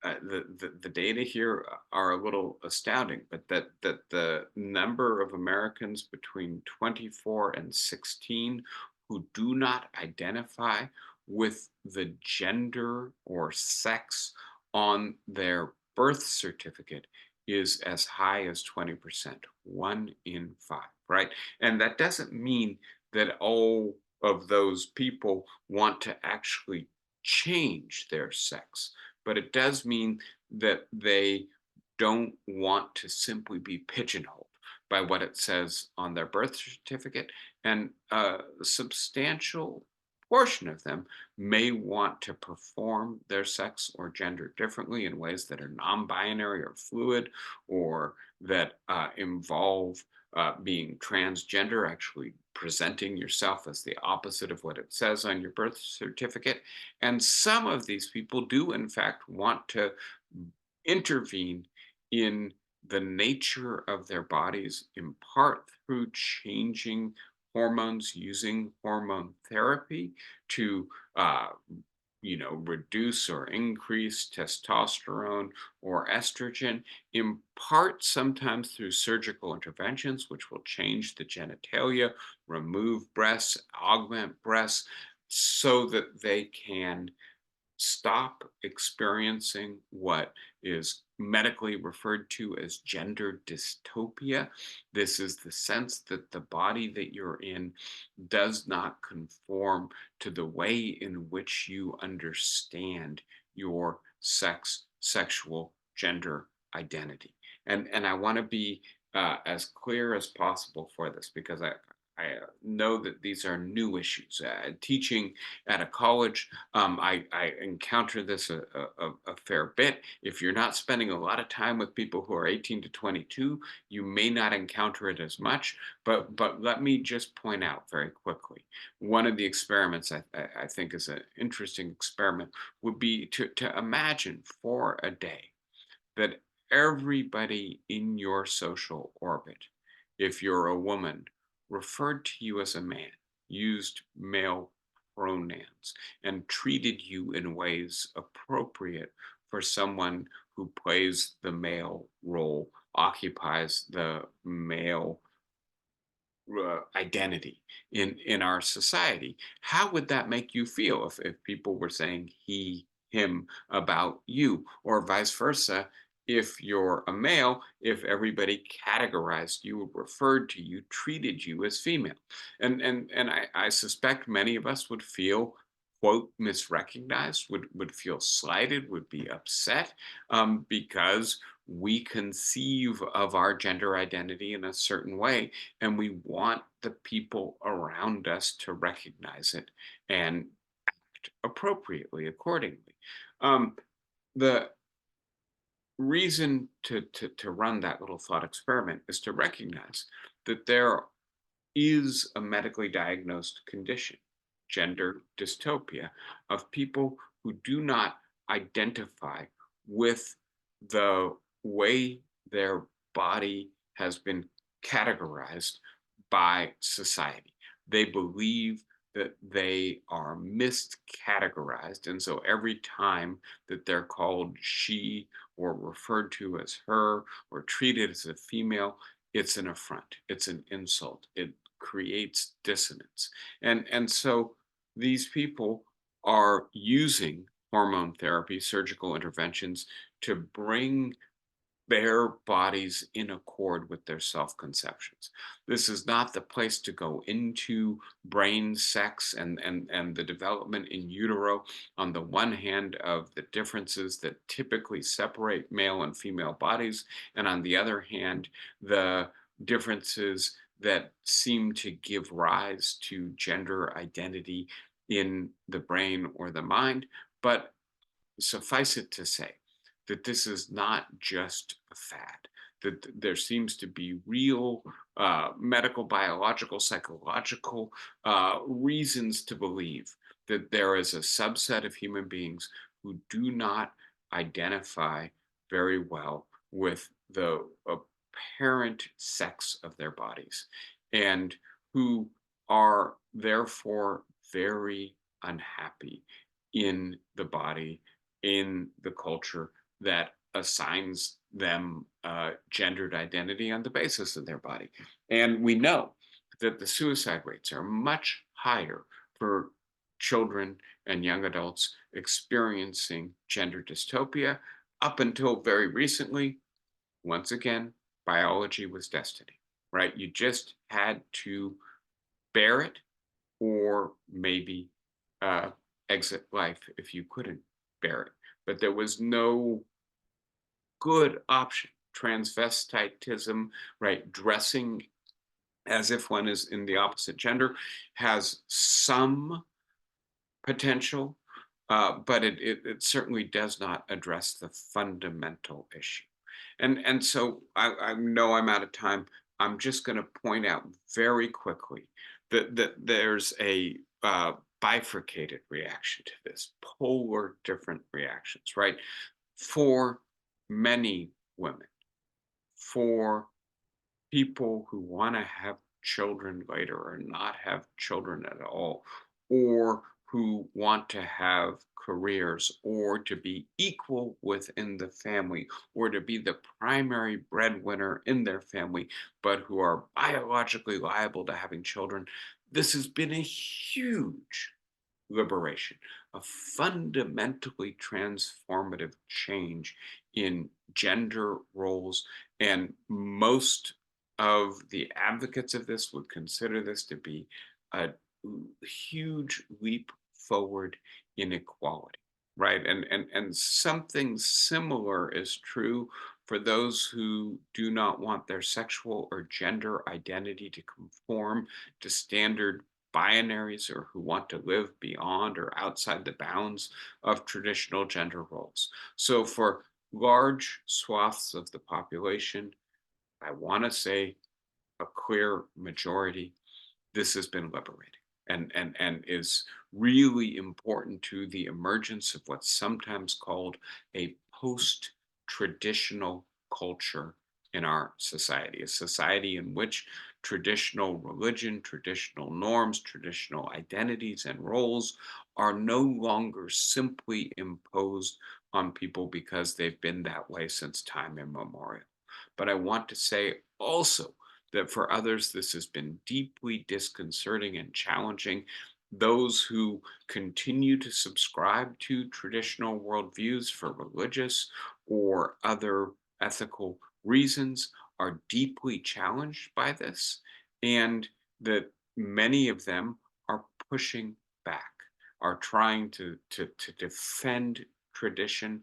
the data here are a little astounding, but that the number of Americans between 24 and 16 who do not identify with the gender or sex on their birth certificate is as high as 20%, 1 in 5, right? And that doesn't mean that all of those people want to actually change their sex, but it does mean that they don't want to simply be pigeonholed by what it says on their birth certificate. And a substantial portion of them may want to perform their sex or gender differently in ways that are non binary or fluid, or that involve being transgender, actually presenting yourself as the opposite of what it says on your birth certificate. And some of these people do, in fact, want to intervene in the nature of their bodies, in part through changing hormones, using hormone therapy to reduce or increase testosterone or estrogen, in part sometimes through surgical interventions, which will change the genitalia, remove breasts, augment breasts, so that they can stop experiencing what is medically referred to as gender dystopia. This is the sense that the body that you're in does not conform to the way in which you understand your sexual gender identity. And I want to be as clear as possible for this, because I know that these are new issues. Teaching at a college, I encounter this a fair bit. If you're not spending a lot of time with people who are 18 to 22, you may not encounter it as much. But let me just point out very quickly, one of the experiments I think is an interesting experiment would be to imagine for a day that everybody in your social orbit, if you're a woman, referred to you as a man, used male pronouns, and treated you in ways appropriate for someone who plays the male role, occupies the male identity in our society. How would that make you feel if people were saying he, him about you, or vice versa? If you're a male, if everybody categorized you, referred to you, treated you as female, and I suspect many of us would feel, quote, misrecognized, would feel slighted, would be upset, because we conceive of our gender identity in a certain way, and we want the people around us to recognize it and act appropriately accordingly. Um, the reason to run that little thought experiment is to recognize that there is a medically diagnosed condition, gender dystopia, of people who do not identify with the way their body has been categorized by society. They believe that they are miscategorized. And so every time that they're called she, or referred to as her, or treated as a female, it's an affront, it's an insult, it creates dissonance. And so these people are using hormone therapy, surgical interventions, to bring their bodies in accord with their self conceptions. This is not the place to go into brain sex and the development in utero, on the one hand, of the differences that typically separate male and female bodies, and on the other hand, the differences that seem to give rise to gender identity in the brain or the mind. But suffice it to say that this is not just a fad, that there seems to be real medical, biological, psychological reasons to believe that there is a subset of human beings who do not identify very well with the apparent sex of their bodies, and who are therefore very unhappy in the body, in the culture that assigns them gendered identity on the basis of their body. And we know that the suicide rates are much higher for children and young adults experiencing gender dystopia. Up until very recently, once again, biology was destiny, right? You just had to bear it, or maybe uh, exit life if you couldn't bear it. But there was no good option. Transvestitism, right? Dressing as if one is in the opposite gender has some potential, but it certainly does not address the fundamental issue. And so I know I'm out of time. I'm just going to point out very quickly that there's a bifurcated reaction to this, polar different reactions, right? For many women, for people who want to have children later or not have children at all, or who want to have careers or to be equal within the family or to be the primary breadwinner in their family, but who are biologically liable to having children. This has been a huge liberation, a fundamentally transformative change in gender roles. And most of the advocates of this would consider this to be a huge leap forward in equality, right? And something similar is true for those who do not want their sexual or gender identity to conform to standard binaries, or who want to live beyond or outside the bounds of traditional gender roles. So, for large swaths of the population, I want to say a clear majority, this has been liberating, and is really important to the emergence of what's sometimes called a post-traditional culture in our society, a society in which traditional religion, traditional norms, traditional identities and roles are no longer simply imposed on people because they've been that way since time immemorial. But I want to say also that for others, this has been deeply disconcerting and challenging. Those who continue to subscribe to traditional worldviews for religious or other ethical reasons are deeply challenged by this, and that many of them are pushing back, are trying to defend tradition,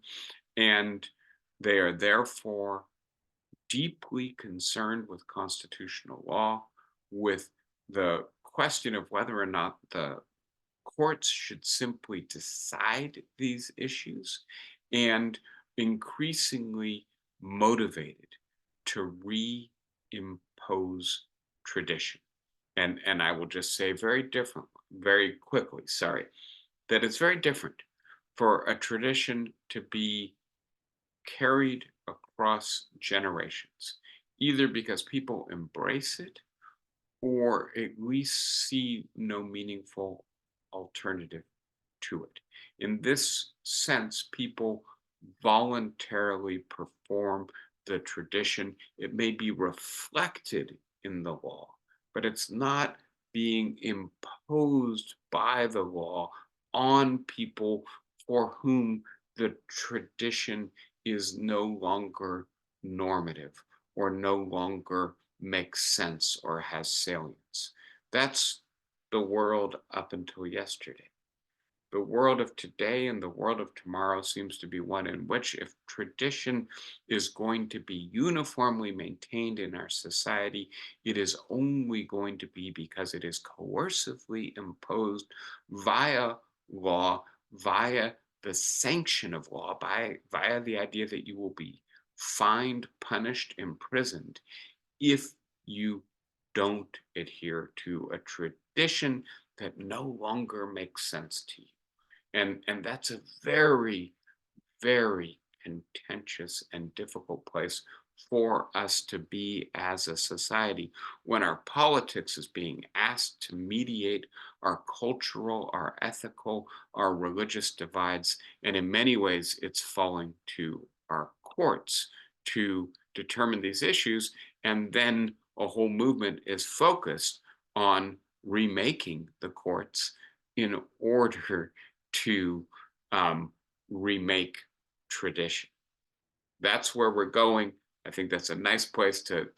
and they are therefore deeply concerned with constitutional law, with the question of whether or not the courts should simply decide these issues, and increasingly motivated to reimpose tradition. And I will just say very different, very quickly, sorry, that it's very different for a tradition to be carried across generations, either because people embrace it or at least see no meaningful alternative to it. In this sense, people voluntarily perform the tradition. It may be reflected in the law, but it's not being imposed by the law on people for whom the tradition is no longer normative or no longer makes sense or has salience. That's the world up until yesterday. The world of today and the world of tomorrow seems to be one in which, if tradition is going to be uniformly maintained in our society, it is only going to be because it is coercively imposed via law, via the sanction of law, via the idea that you will be fined, punished, imprisoned if you don't adhere to a tradition that no longer makes sense to you. And that's a very, very contentious and difficult place for us to be as a society when our politics is being asked to mediate our cultural, our ethical, our religious divides. And in many ways, it's falling to our courts to determine these issues. And then a whole movement is focused on remaking the courts in order to remake tradition. That's where we're going. I think that's a nice place to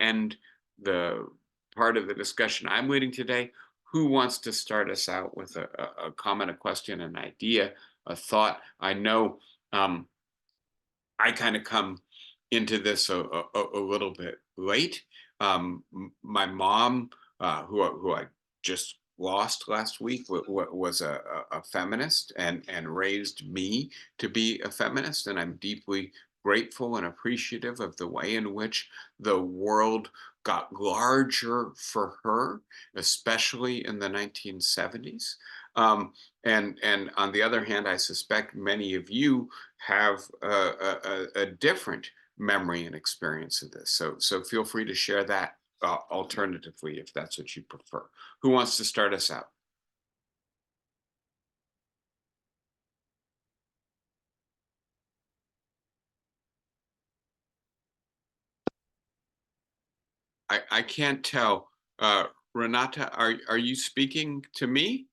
end the part of the discussion I'm leading today. Who wants to start us out with a comment, a question, an idea, a thought? I know I kind of come into this a little bit late. My mom, who I just lost last week, was a feminist and raised me to be a feminist, and I'm deeply grateful and appreciative of the way in which the world got larger for her, especially in the 1970s. And on the other hand, I suspect many of you have a different memory and experience of this. So feel free to share that alternatively if that's what you prefer. Who wants to start us out? I can't tell. Renata, are you speaking to me?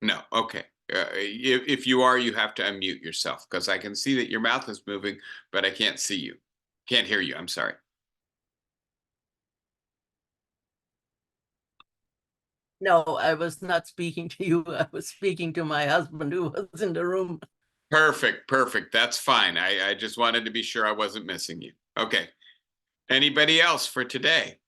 No. Okay. If you are, you have to unmute yourself because I can see that your mouth is moving, but I can't see you. Can't hear you. I'm sorry. No, I was not speaking to you. I was speaking to my husband who was in the room. Perfect. Perfect. That's fine. I just wanted to be sure I wasn't missing you. Okay. Anybody else for today?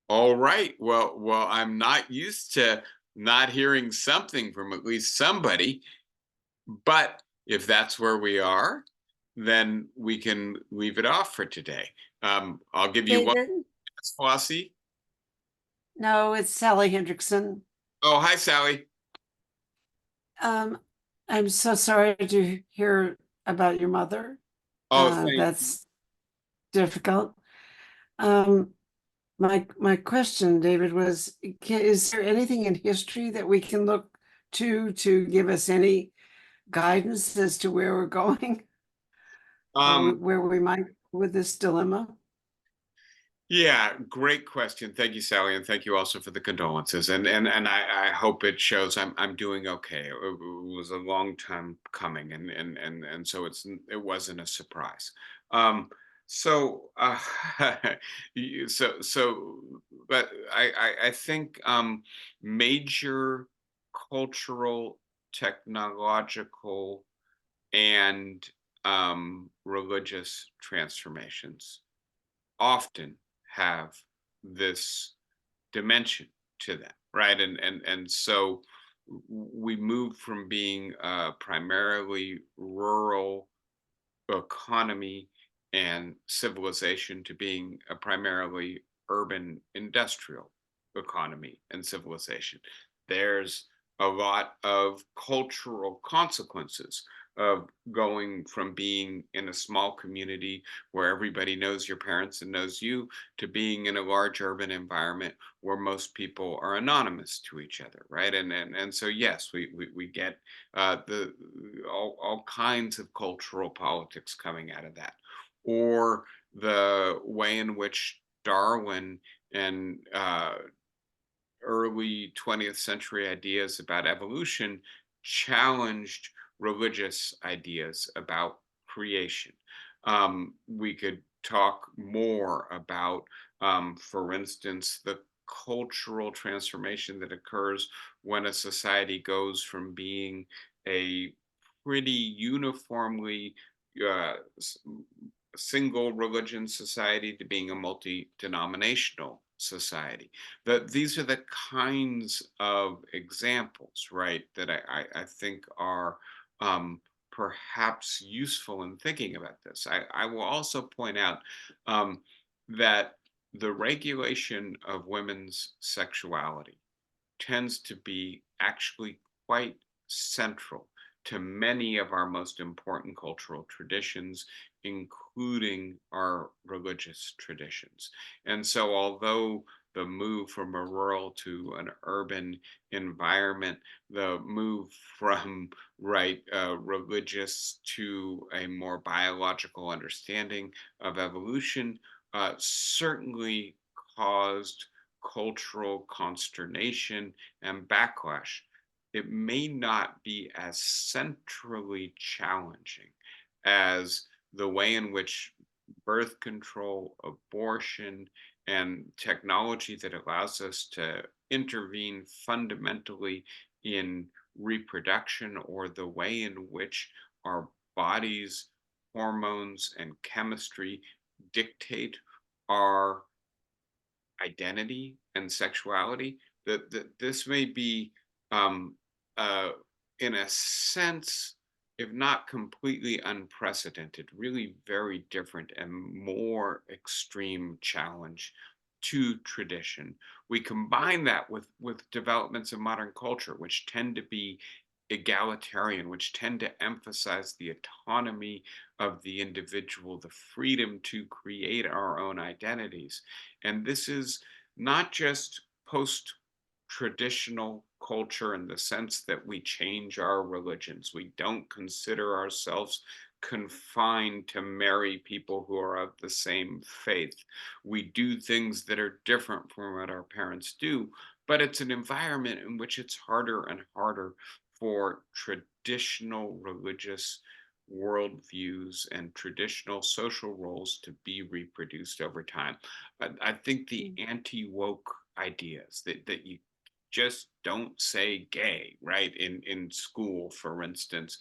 All right. Well, I'm not used to not hearing something from at least somebody, but if that's where we are, then we can leave it off for today. I'll give you one, David? Flossie. No, it's Sally Hendrickson. Oh, hi, Sally. Um, I'm so sorry to hear about your mother. Oh, thank That's difficult. Um, my question, David, was is there anything in history that we can look to give us any guidance as to where we're going or um, where we might with this dilemma? Yeah, great question. Thank you, Sally, and thank you also for the condolences. And I hope it shows I'm doing okay. It was a long time coming, and so it wasn't a surprise. Um, so so but I think major cultural, technological, and religious transformations often have this dimension to them, right? And so we move from being a primarily rural economy and civilization to being a primarily urban industrial economy and civilization. There's a lot of cultural consequences of going from being in a small community where everybody knows your parents and knows you to being in a large urban environment where most people are anonymous to each other, right? And so yes, we get the all kinds of cultural politics coming out of that, or the way in which Darwin and early 20th century ideas about evolution challenged religious ideas about creation. We could talk more about, for instance, the cultural transformation that occurs when a society goes from being a pretty uniformly uh, s- single religion society to being a multi-denominational society. That these are the kinds of examples, right, that I think are um, perhaps useful in thinking about this. I will also point out um, that the regulation of women's sexuality tends to be actually quite central to many of our most important cultural traditions, including our religious traditions. And so, although the move from a rural to an urban environment, the move from religious to a more biological understanding of evolution certainly caused cultural consternation and backlash. It may not be as centrally challenging as the way in which birth control, abortion, and technology that allows us to intervene fundamentally in reproduction, or the way in which our bodies, hormones, and chemistry dictate our identity and sexuality. That this may be, um, uh, in a sense, if not completely unprecedented, really very different and more extreme challenge to tradition. We combine that with developments in modern culture, which tend to be egalitarian, which tend to emphasize the autonomy of the individual, the freedom to create our own identities. And this is not just post traditional culture in the sense that we change our religions. We don't consider ourselves confined to marry people who are of the same faith. We do things that are different from what our parents do, but it's an environment in which it's harder and harder for traditional religious worldviews and traditional social roles to be reproduced over time. I think the anti-woke ideas that you just don't say gay, right? In school, for instance,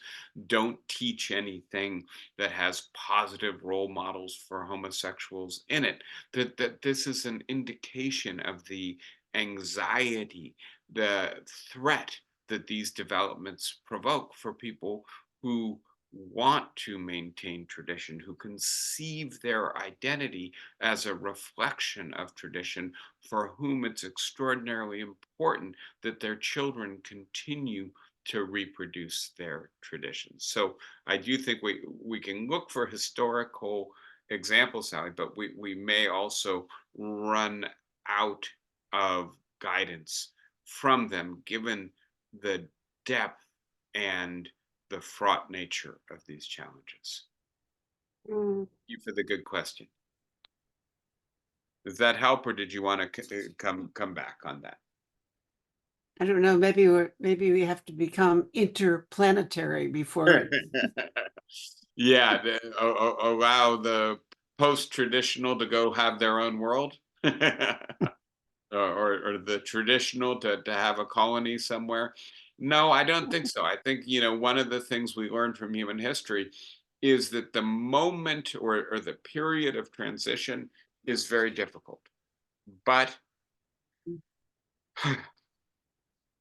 don't teach anything that has positive role models for homosexuals in it. That this is an indication of the anxiety, the threat that these developments provoke for people who want to maintain tradition, who conceive their identity as a reflection of tradition, for whom it's extraordinarily important that their children continue to reproduce their traditions. So I do think we can look for historical examples, Sally, but we may also run out of guidance from them, given the depth and the fraught nature of these challenges. Mm, Thank you for the good question. Does that help, or did you want to come back on that? I don't know, maybe we have to become interplanetary before. Yeah, allow the post-traditional to go have their own world, or the traditional to have a colony somewhere. No, I don't think so. I think, one of the things we learned from human history is that the moment, or the period of transition is very difficult. But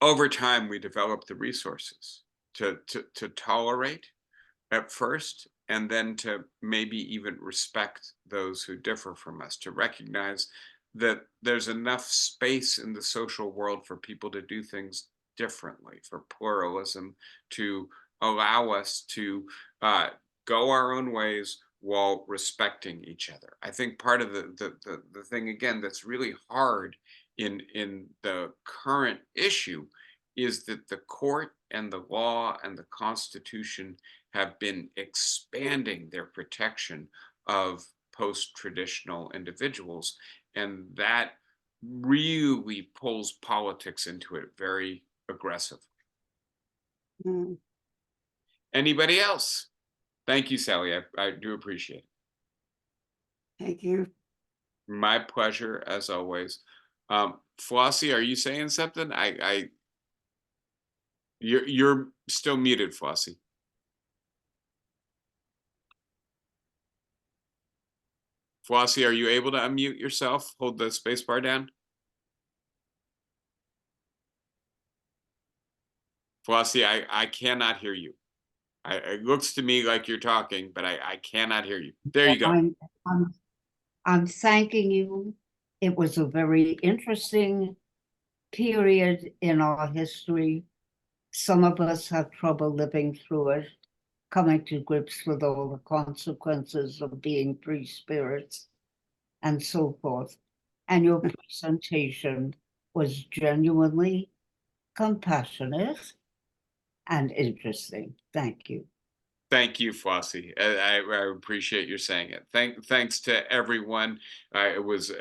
over time, we develop the resources to tolerate at first, and then to maybe even respect those who differ from us, to recognize that there's enough space in the social world for people to do things differently, for pluralism to allow us to uh, go our own ways while respecting each other. I think part of the thing, again, that's really hard in the current issue is that the court and the law and the Constitution have been expanding their protection of post-traditional individuals. And that really pulls politics into it very aggressive. Mm, Anybody else? Thank you, Sally. I do appreciate it. thank you. My pleasure, as always. Flossie, are you saying something? You're still muted, Flossie. Flossie, are you able to unmute yourself? Hold the space bar down. Flossie, I cannot hear you. It looks to me like you're talking, but I cannot hear you. There you go. I'm I'm thanking you. It was a very interesting period in our history. Some of us have trouble living through it, coming to grips with all the consequences of being free spirits and so forth. And your presentation was genuinely compassionate and interesting. Thank you. Thank you, Flossie. I appreciate your saying it. Thanks to everyone. It was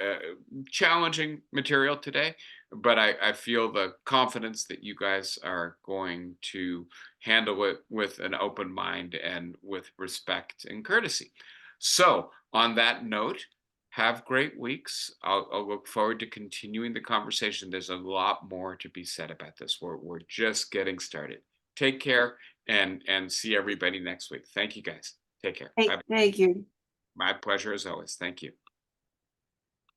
challenging material today, but I feel the confidence that you guys are going to handle it with an open mind and with respect and courtesy. So, on that note, have great weeks. I'll look forward to continuing the conversation. There's a lot more to be said about this. We're just getting started. Take care and see everybody next week. Thank you guys. Take care. Thank you. My pleasure as always. Thank you.